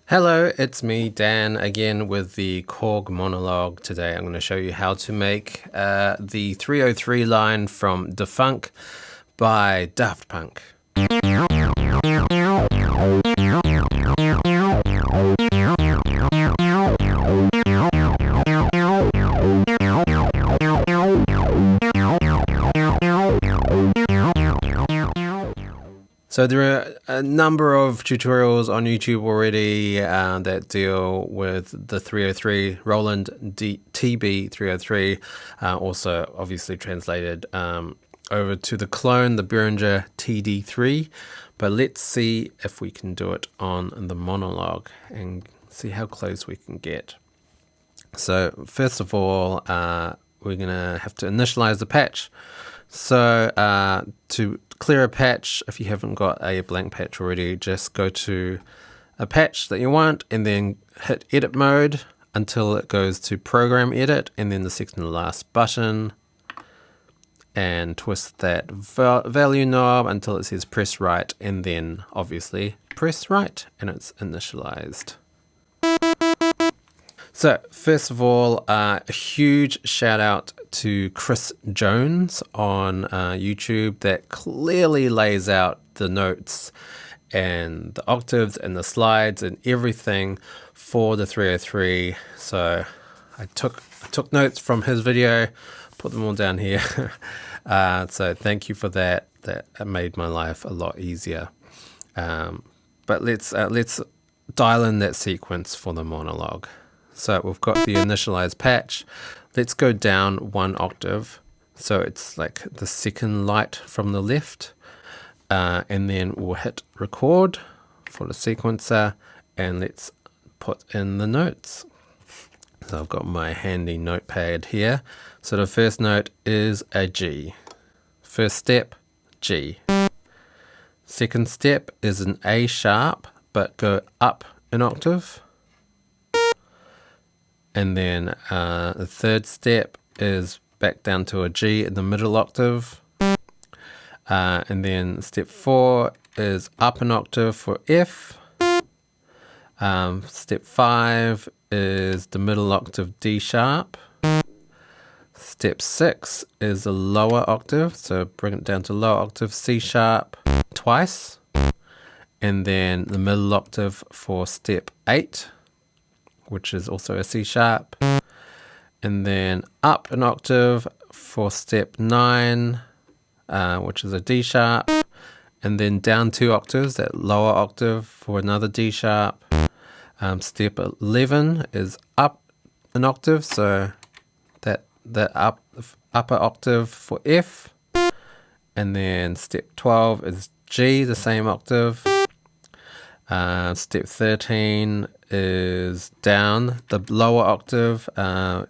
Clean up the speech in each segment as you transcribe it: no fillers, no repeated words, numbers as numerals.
Hello, it's me, Dan, again with the Korg Monologue. Today I'm going to show you how to make the 303 line from Daft Punk by Daft Punk. So there are a number of tutorials on YouTube already that deal with the 303, Roland TB-303, also obviously translated over to the clone, the Behringer TD3. But let's see if we can do it on the Monologue and see how close we can get. So first of all, we're going to have to initialize the patch. So to clear a patch, if you haven't got a blank patch already, just go to a patch that you want and then hit edit mode until it goes to program edit, and then the second to last button, and twist that value knob until it says press right, and then obviously press right and it's initialized. So first of all, a huge shout out to Chris Jones on YouTube that clearly lays out the notes and the octaves and the slides and everything for the 303. So I took notes from his video, put them all down here. So thank you for that. That made my life a lot easier. But let's dial in that sequence for the monologue. So we've got the initialized patch. Let's go down one octave. So it's like the second light from the left. And then we'll hit record for the sequencer. And let's put in the notes. So I've got my handy notepad here. So the first note is a G. First step, G. Second step is an A sharp, but go up an octave. And then the third step is back down to a G in the middle octave. And then step 4 is up an octave for F. Step 5 is the middle octave D sharp. Step 6 is a lower octave, so bring it down to lower octave C sharp twice. And then the middle octave for step 8. Which is also a C sharp, and then up an octave for step 9, which is a D sharp, and then down 2 octaves, that lower octave for another D sharp. Step 11 is up an octave, so that upper octave for F, and then step 12 is G, the same octave. Step 13 is down the lower octave,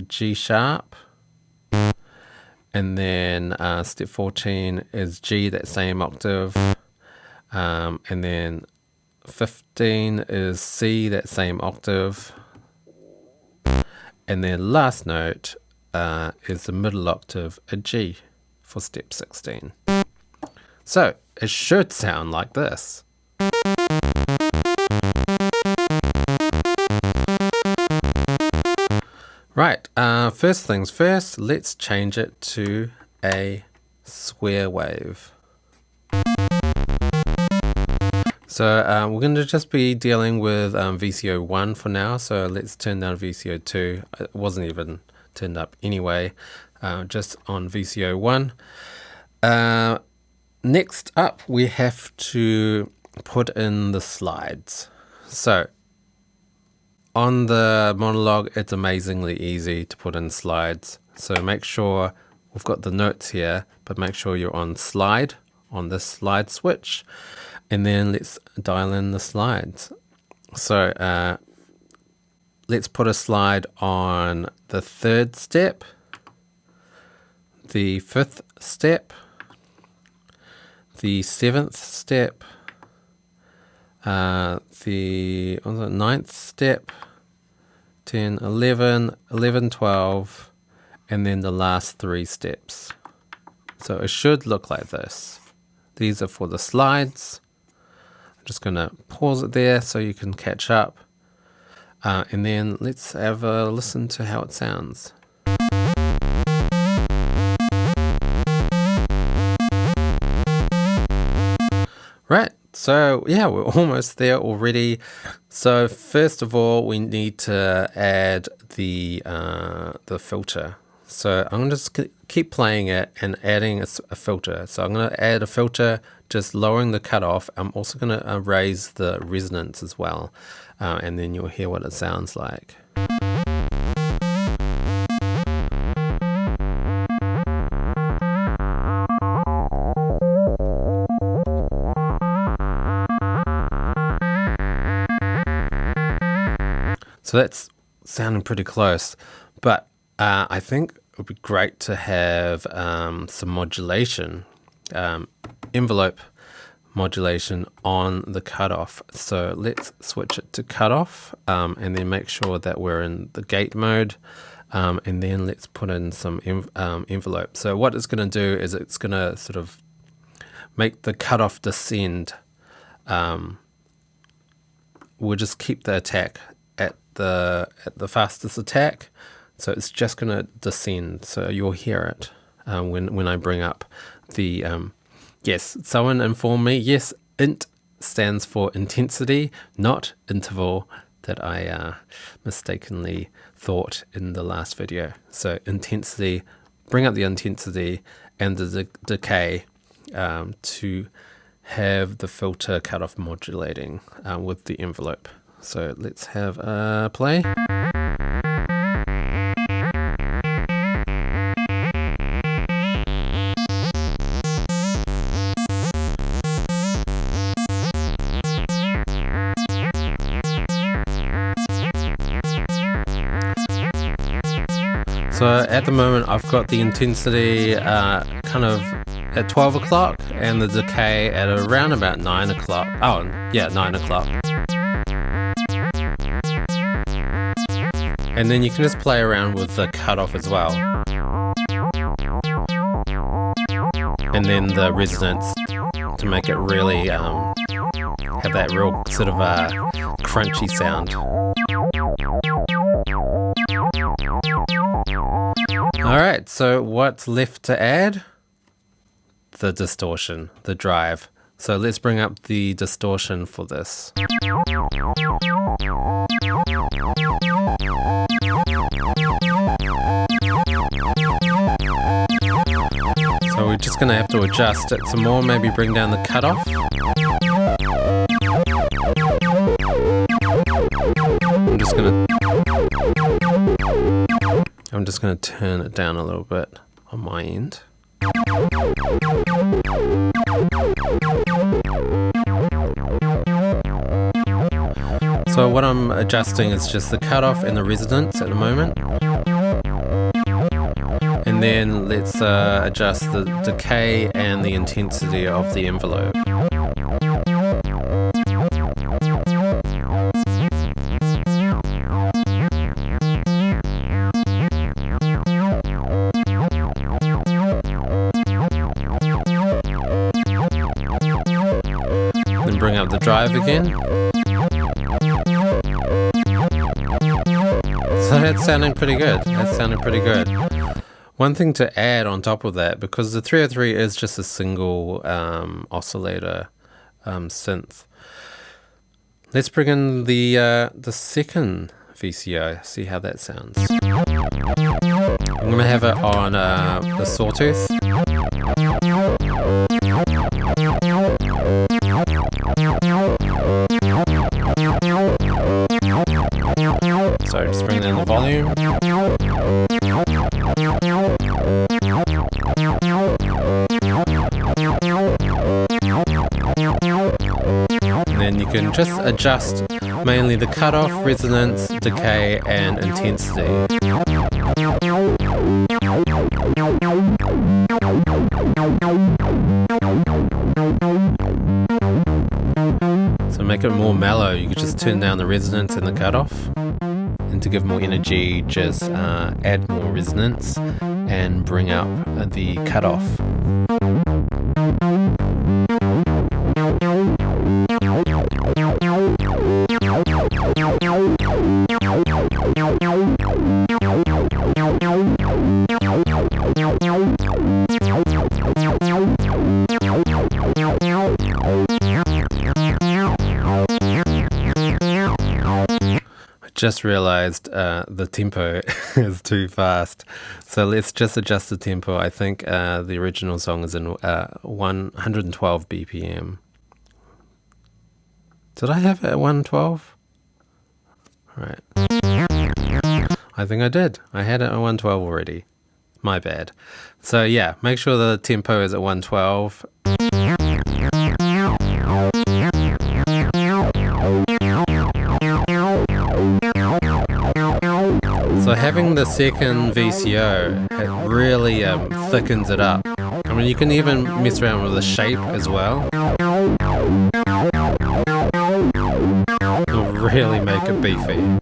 G sharp. And then step 14 is G, that same octave. And then 15 is C, that same octave. And then last note is the middle octave, a G, for step 16. So it should sound like this. Right, first things first, let's change it to a square wave. So we're going to just be dealing with VCO 1 for now, so let's turn down VCO 2. It wasn't even turned up anyway, just on VCO 1. Next up, we have to put in the slides. So on the monologue, it's amazingly easy to put in slides. So make sure we've got the notes here, but make sure you're on slide, on this slide switch. And then let's dial in the slides. So let's put a slide on the third step, the fifth step, the seventh step, the ninth step, 10, 11, 11, 12, and then the last 3 steps. So it should look like this. These are for the slides. I'm just going to pause it there so you can catch up. And then let's have a listen to how it sounds. Right, so yeah, we're almost there already. So first of all, we need to add the filter. So I'm going to keep playing it and adding a filter. So I'm going to add a filter, just lowering the cutoff. I'm also going to raise the resonance as well, and then you'll hear what it sounds like. So that's sounding pretty close, but I think it would be great to have some modulation, envelope modulation on the cutoff. So let's switch it to cutoff, and then make sure that we're in the gate mode, and then let's put in some envelope. So what it's going to do is it's going to sort of make the cutoff descend. We'll just keep the attack at the fastest attack, so it's just going to descend. So you'll hear it when I bring up the yes. Someone informed me. Yes, int stands for intensity, not interval, that I mistakenly thought in the last video. So intensity, bring up the intensity and the decay to have the filter cutoff modulating with the envelope. So let's have a play. So at the moment I've got the intensity kind of at 12 o'clock and the decay at around about 9 o'clock. Oh yeah, 9 o'clock. And then you can just play around with the cutoff as well. And then the resonance to make it really have that real sort of crunchy sound. Alright, so what's left to add? The distortion, the drive. So let's bring up the distortion for this. So we're just going to have to adjust it some more, maybe bring down the cutoff. I'm just going to turn it down a little bit on my end. So what I'm adjusting is just the cutoff and the resonance at the moment. And then let's adjust the decay and the intensity of the envelope. Then bring up the drive again. So that's sounding pretty good. That's sounding pretty good. One thing to add on top of that, because the 303 is just a single oscillator synth. Let's bring in the second VCO, see how that sounds. I'm going to have it on the sawtooth. So just bring down the volume. And then you can just adjust mainly the cutoff, resonance, decay, and intensity. So make it more mellow, you could just turn down the resonance and the cutoff. And to give more energy, just add more resonance and bring up the cutoff. Just realized the tempo is too fast, so let's just adjust the tempo. I think the original song is in 112 BPM. Did I have it at 112? Right. I think I did. I had it at 112 already. My bad. So yeah, make sure the tempo is at 112. So having the second VCO, it really thickens it up. I mean, you can even mess around with the shape as well. It'll really make it beefy.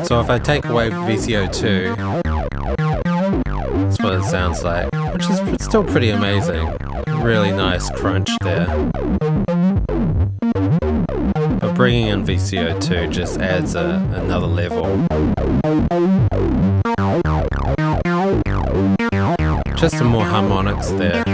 So if I take away VCO2, that's what it sounds like, which is still pretty amazing. Really nice crunch there. But bringing in VCO2 just adds another level. Just some more harmonics there.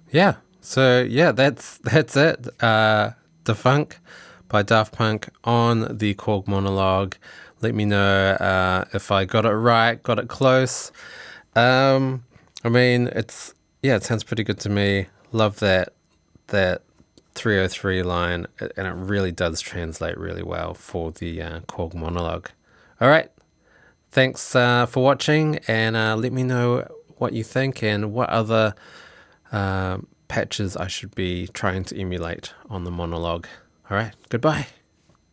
Yeah, so yeah, that's it. The Funk by Daft Punk on the Korg Monologue. Let me know if I got it right, got it close. I mean, it sounds pretty good to me. Love that 303 line, and it really does translate really well for the Korg Monologue. All right, thanks for watching, and let me know what you think and what other patches I should be trying to emulate on the Monologue. All right, goodbye.